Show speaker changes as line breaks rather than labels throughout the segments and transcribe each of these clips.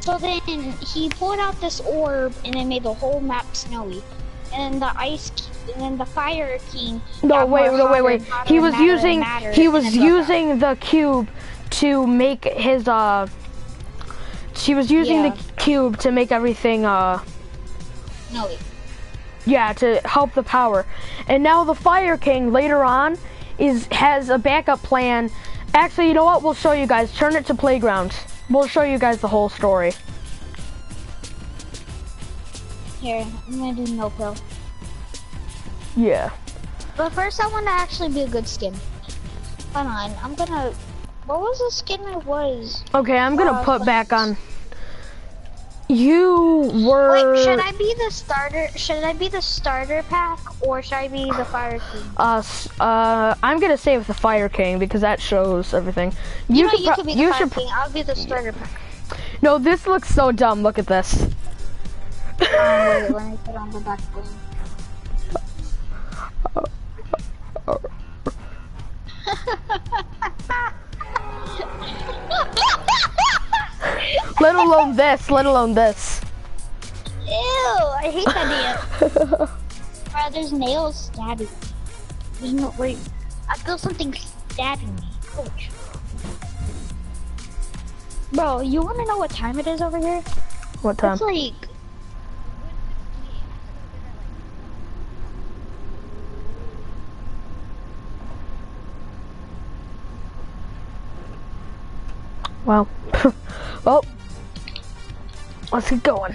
So then he pulled out this orb and then made the whole map snowy. And then the Fire King.
No, wait. He was using the cube to make his She was using the cube to make everything
snowy.
Yeah, to help the power. And now the Fire King later on has a backup plan. Actually, you know what? We'll show you guys. Turn it to playgrounds. We'll show you guys the whole story.
Here, I'm gonna do no pill.
Yeah.
But first I want to actually be a good skin. Hold on, I'm gonna... What was the skin I was?
Okay, I'm gonna put back on... You were...
Wait, should I be the starter? Should I be the starter pack or should I be the Fire King?
I'm gonna stay with the Fire King because that shows everything.
You could be the Fire King. I'll be the starter pack.
No, this looks so dumb. Look at this.
Wait, let me put on the back bling.
Let alone this.
Ew, I hate that damn. Bro, there's nails stabbing me. There's no, wait. I feel something stabbing me. Ouch. Bro, you wanna know what time it is over here?
What time?
It's like...
Wow. Well, let's get going.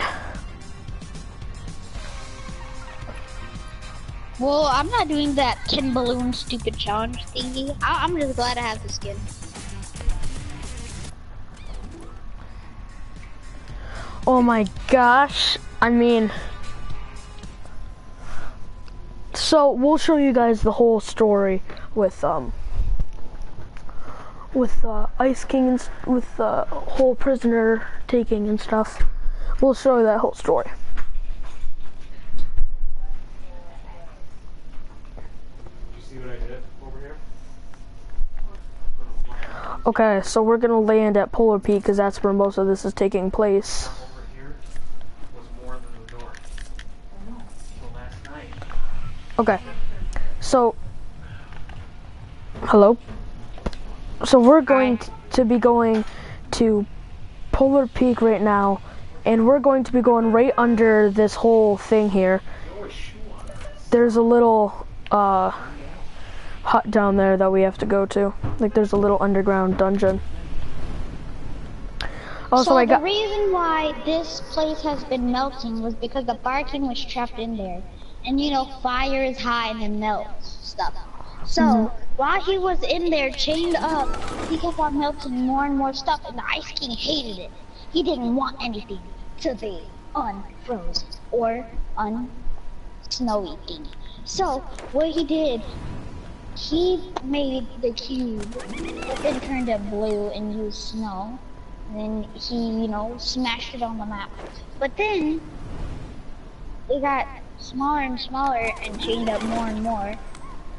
Well, I'm not doing that 10 balloon stupid challenge thingy. I'm just glad I have the skin.
Oh my gosh. I mean... So, we'll show you guys the whole story with Ice King and with the whole prisoner taking and stuff. We'll show you that whole story.
You see what I did over here?
Okay, so we're gonna land at Polar Peak because that's where most of this is taking place.
Over here was more than the door. I know. Until last night.
Okay, so hello. So we're going to be going to Polar Peak right now, and we're going to be going right under this whole thing here. There's a little hut down there that we have to go to. Like there's a little underground dungeon. Also,
so the reason why this place has been melting was because the Fire King was trapped in there. And you know, fire is high and it melts stuff. So, while he was in there chained up, he kept on melting more and more stuff, and the Ice King hated it. He didn't want anything to be unfrozen or unsnowy thing. So, what he did, he made the cube, but then turned it blue and used snow. And then he, you know, smashed it on the map. But then, it got smaller and smaller and chained up more and more.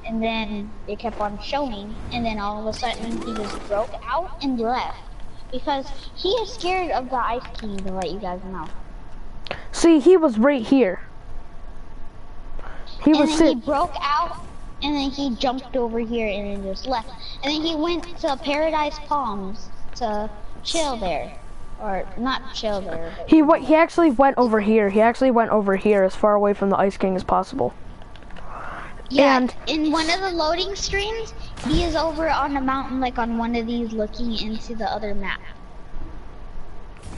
And then it kept on showing, and then all of a sudden he just broke out and left. Because he is scared of the Ice King, to let you guys know.
See, he was right here. He
broke out, and then he jumped over here and then just left. And then he went to Paradise Palms to chill there. Or not chill there.
He actually went over here. He actually went over here as far away from the Ice King as possible.
Yeah,
and
in one of the loading screens, he is over on the mountain, like on one of these, looking into the other map.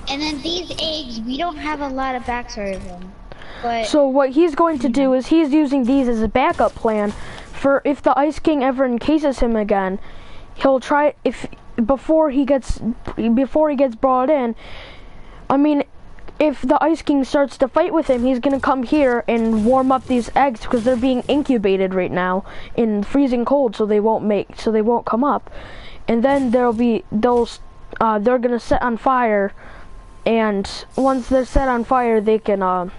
And then these eggs, we don't have a lot of backstory of them. But
so what he's going to do is he's using these as a backup plan for if the Ice King ever encases him again. He'll try before he gets brought in. I mean, if the Ice King starts to fight with him, he's gonna come here and warm up these eggs because they're being incubated right now in freezing cold, so they won't come up. And then they're gonna set on fire, and once they're set on fire, they can
and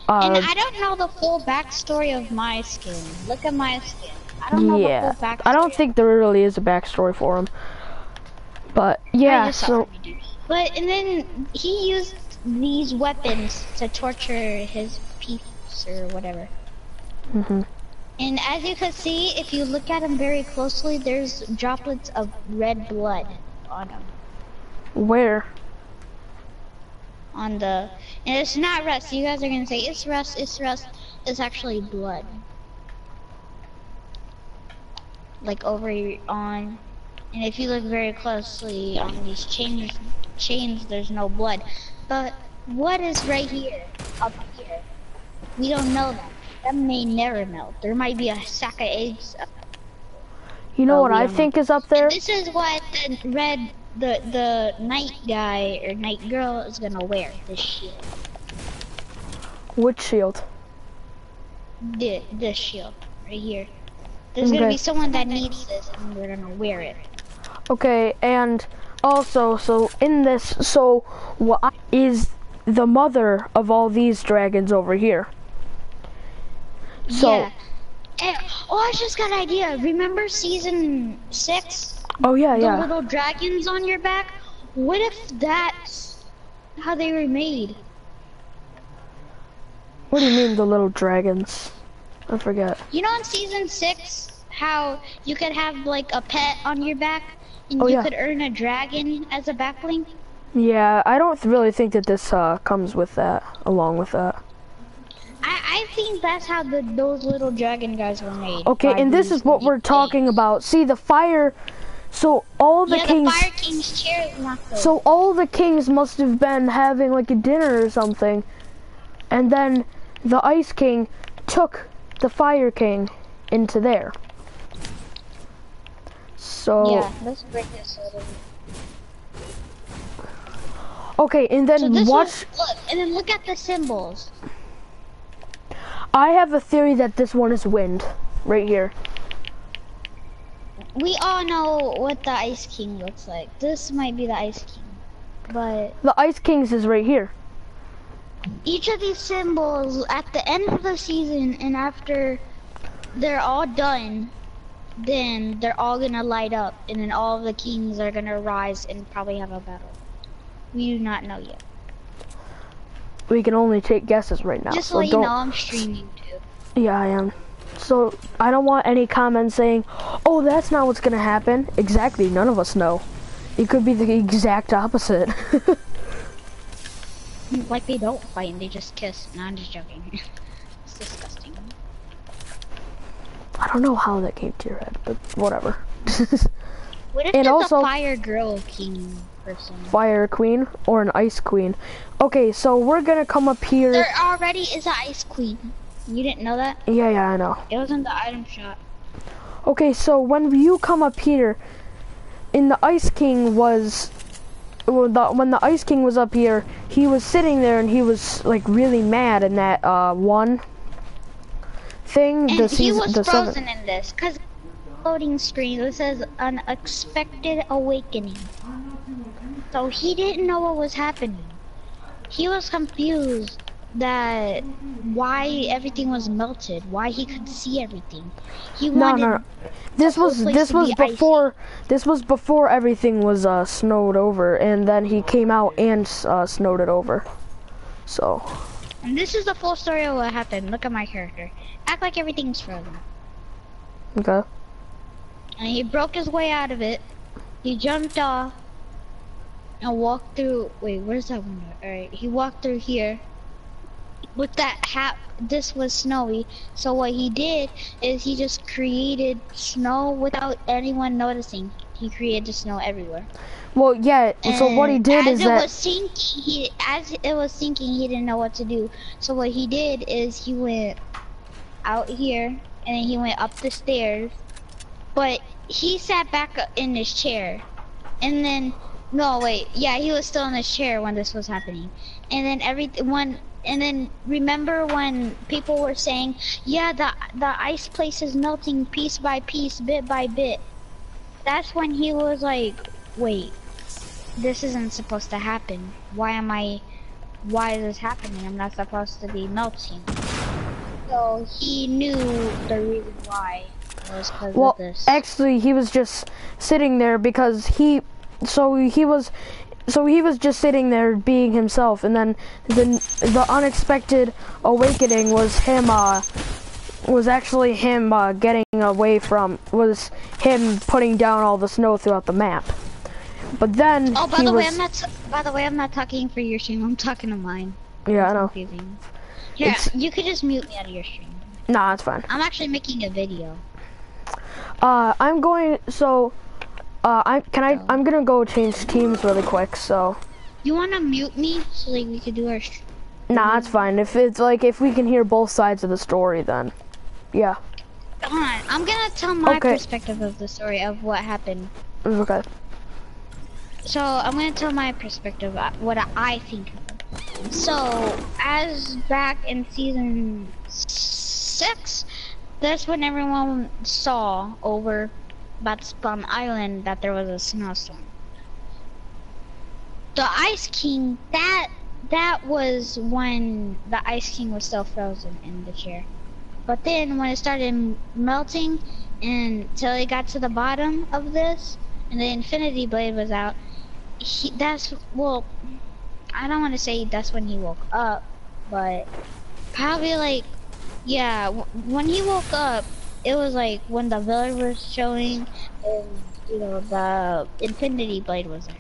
I don't know the full backstory of my skin. Look at my skin. I don't know the full backstory.
I don't think there really is a backstory for him. But yeah, so
But and then he used these weapons to torture his peeps or whatever.
Mhm.
And as you can see, if you look at him very closely, there's droplets of red blood on him.
Where?
On the, and it's not rust. You guys are gonna say it's rust. It's rust. It's actually blood. Like over on, and if you look very closely on these chains, there's no blood. But what is right here, up here? We don't know that. That may never melt. There might be a sack of eggs.
You know what I think is up there?
And this is what the night guy or night girl is gonna wear. This shield.
Which shield?
This shield right here. There's gonna be someone that needs this, and they're gonna wear it.
Okay, and also, so in this, so what is the mother of all these dragons over here? So,
yeah. And, oh, I just got an idea. Remember season 6?
Oh yeah,
the
yeah.
little dragons on your back? What if that's how they were made?
What do you mean the little dragons? I forget.
You know in season 6 how you could have like a pet on your back and you
yeah.
could earn a dragon as a backbling?
Yeah, I don't really think that this comes with that, along with that.
I think that's how those little dragon guys were made.
Okay, and this is what we're talking about. See, the fire, so all the kings...
the Fire King's chair is not good.
So all the kings must have been having like a dinner or something, and then the Ice King took the Fire King into there. So...
Yeah, let's break this a little bit.
Okay, and then
So this
watch...
look, and then look at the symbols.
I have a theory that this one is wind, right here.
We all know what the Ice King looks like. This might be the Ice King, but
The Ice King's is right here.
each of these symbols at the end of the season and after they're all done, then they're all gonna light up, and then all of the kings are gonna rise and probably have a battle. We do not know yet.
We can only take guesses right now.
Just
so
so you
don't...
know, I'm streaming too.
Yeah, I am. So I don't want any comments saying, "Oh, that's not what's gonna happen." Exactly, none of us know. It could be the exact opposite.
Like they don't fight and they just kiss. No, I'm just joking. It's disgusting.
I don't know how that came to your head, but whatever.
What if
And
it's
also-
a fire girl king person?
Fire queen or an ice queen. Okay, so we're gonna come up here.
There already is an ice queen. You didn't know that?
Yeah, I know.
It was in the item shop.
Okay, so when you come up here, in the Ice King was, when the Ice King was up here, he was sitting there and he was like really mad in that one thing.
And
The
he
season,
was
the
frozen
seven.
in this, cause loading screen it says unexpected awakening. So he didn't know what was happening. He was confused that why everything was melted, why he could see everything. He wanted
No. This
whole
was
place to be
before everything was snowed over, and then he came out and snowed it over. So.
And this is the full story of what happened. Look at my character. Act like everything's frozen.
Okay.
And he broke his way out of it. He jumped off and walked through. Wait, where's that window? Alright, he walked through here. With that hat, this was snowy. So what he did is he just created snow without anyone noticing. He created snow everywhere.
Well, yeah. So what he did is that.
As it was sinking, he didn't know what to do. So what he did is he went out here and then he went up the stairs. But he sat back in his chair, and then no wait, yeah, he was still in his chair when this was happening. And then and then remember when people were saying, yeah, the ice place is melting piece by piece, bit by bit. That's when he was like, wait, this isn't supposed to happen. Why is this happening? I'm not supposed to be melting. So he knew the reason why.
Well, actually, he was just sitting there because he was so he was just sitting there being himself, and then the unexpected awakening was him, was actually him getting away from, was him putting down all the snow throughout the map. But then
oh, by the way, I'm not talking for your stream. I'm talking to mine.
Yeah, I know.
Confusing. Yeah, you could just mute me out of your stream.
Nah, it's fine.
I'm actually making a video.
I'm going. So, I'm gonna go change teams really quick. So.
You wanna mute me so like we could do our stream?
Nah, it's fine. If it's like if we can hear both sides of the story, then yeah.
Hold on, I'm gonna tell my perspective of the story of what happened.
Okay.
So I'm gonna tell my perspective, what I think. So as back in season 6, that's when everyone saw over about Spawn Island that there was a snowstorm. The Ice King, that was when the Ice King was still frozen in the chair. But then when it started melting until it got to the bottom of this and the Infinity Blade was out, well, I don't want to say that's when he woke up, but probably like, yeah, when he woke up, it was like when the village was showing and, you know, the Infinity Blade was there.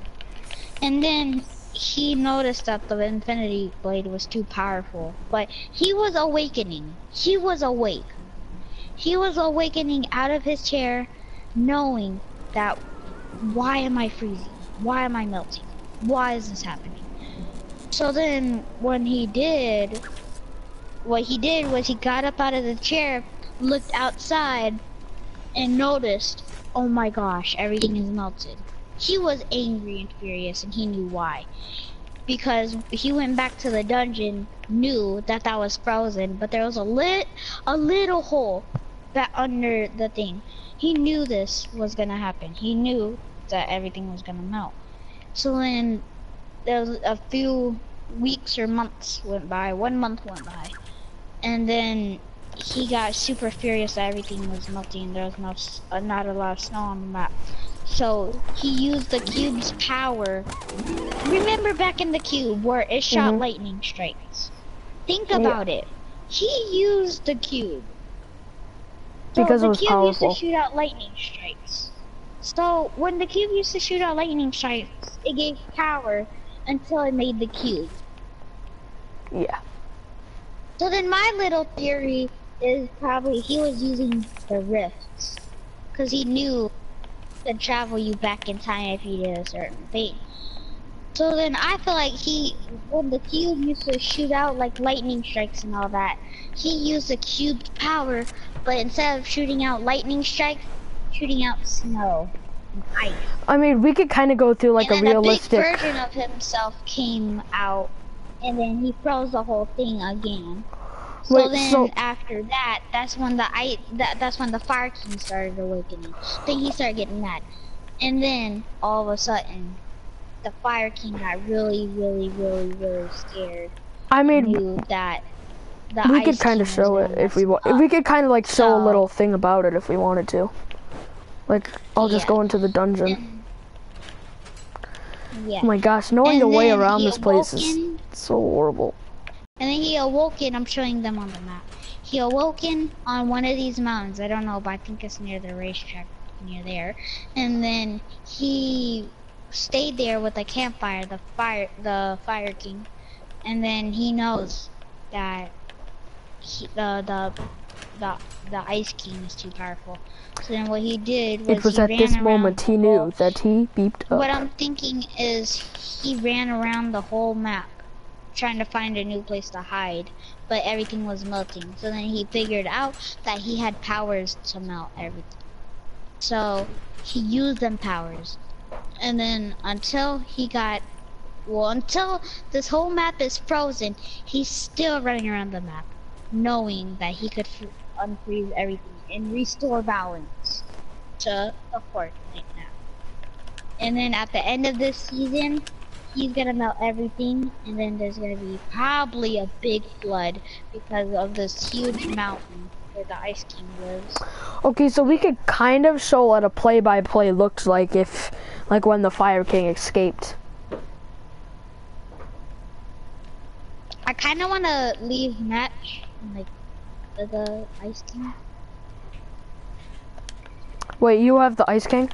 And then he noticed that the Infinity Blade was too powerful, but he was awakening. He was awake. He was awakening out of his chair, knowing that, why am I freezing? Why am I melting? Why is this happening? So then, when he did, what he did was he got up out of the chair, looked outside, and noticed, oh my gosh, everything is melted. He was angry and furious, and he knew why. Because he went back to the dungeon, knew that that was frozen, but there was a little hole that under the thing. He knew this was gonna happen. He knew that everything was gonna melt. So then there was a few weeks or months went by, 1 month went by, and then he got super furious that everything was melting and there was not a lot of snow on the map. So he used the cube's power. Remember back in the cube where it shot lightning strikes? Think about it. He used the cube. So
because
the
it was
cube
powerful.
used to shoot out lightning strikes. So when the cube used to shoot out lightning strikes, it gave power until it made the cube.
Yeah.
So then my little theory is probably he was using the rifts, because he knew to travel you back in time if you did a certain thing. So then I feel like when the cube used to shoot out like lightning strikes and all that, he used the cube's power, but instead of shooting out lightning strikes, shooting out snow and ice.
I mean, we could kind of go through like
and
a realistic.
A big version of himself came out, and then he froze the whole thing again. So after that, that's when the Fire King started awakening. Then he started getting mad, and then all of a sudden, the Fire King got really, really, really, really scared.
I mean,
knew that
we could kind of show it if we want. We could kind of like show a little thing about it if we wanted to. Like, I'll just go into the dungeon.
Yeah.
Oh my gosh, knowing the way around this place is so horrible.
And then he awoken, I'm showing them on the map. He awoken on one of these mountains. I don't know, but I think it's near the racetrack, near there. And then he stayed there with a campfire, the Fire King. And then he knows that the Ice King is too powerful. So then what he did was,
it was at this moment he knew that he beeped up.
What I'm thinking is he ran around the whole map, trying to find a new place to hide, but everything was melting. So then he figured out that he had powers to melt everything. So he used them powers, and then until this whole map is frozen, he's still running around the map, knowing that he could unfreeze everything and restore balance to the Fortnite map. And then at the end of this season, he's gonna melt everything, and then there's gonna be probably a big flood because of this huge mountain where the Ice King lives.
Okay, so we could kind of show what a play-by-play looks like when the Fire King escaped.
I kind of want to leave match, like, the Ice King.
Wait, you have the Ice King?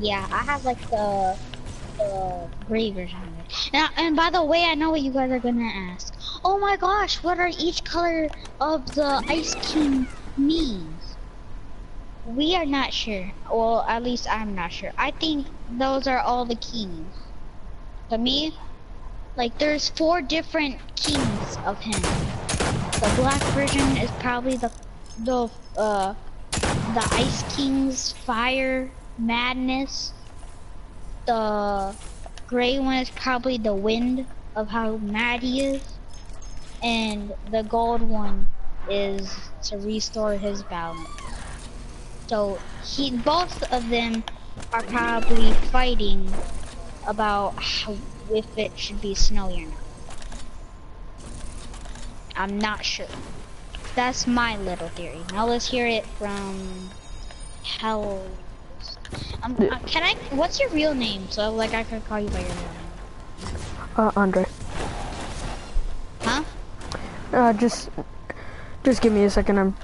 Yeah, I have like the gray version of it. Now, and by the way, I know what you guys are gonna ask. Oh my gosh, what are each color of the Ice King means? We are not sure. Well, at least I'm not sure. I think those are all the kings. To me, like there's 4 different kings of him. The black version is probably the Ice King's fire madness. The gray one is probably the wind of how mad he is, and the gold one is to restore his balance. So both of them are probably fighting about if it should be snowy or not. I'm not sure. That's my little theory. Now let's hear it from Hell. Can I? What's your real name? So like I could call you by your real name.
Andre.
Huh?
Just give me a second. I'm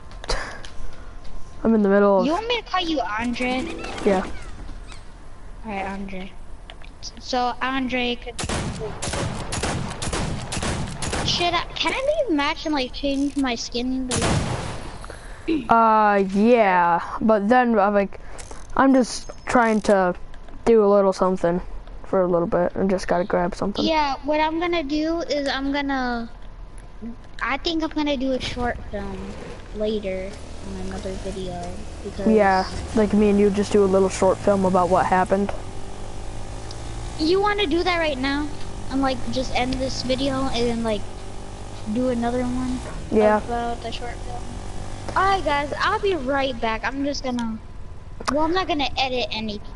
in the middle of.
You want me to call you Andre?
Yeah.
All right, Andre. So Andre could. Can I leave match and like change my skin?
Yeah, but then I'm just trying to do a little something for a little bit and just gotta grab something.
Yeah, what I'm gonna do is I think I'm gonna do a short film later on another video because.
Yeah, like me and you just do a little short film about what happened.
You want to do that right now? And like just end this video and then like do another one.
Yeah.
About the short film. Alright guys, I'll be right back. I'm just gonna. Well, I'm not gonna edit anything.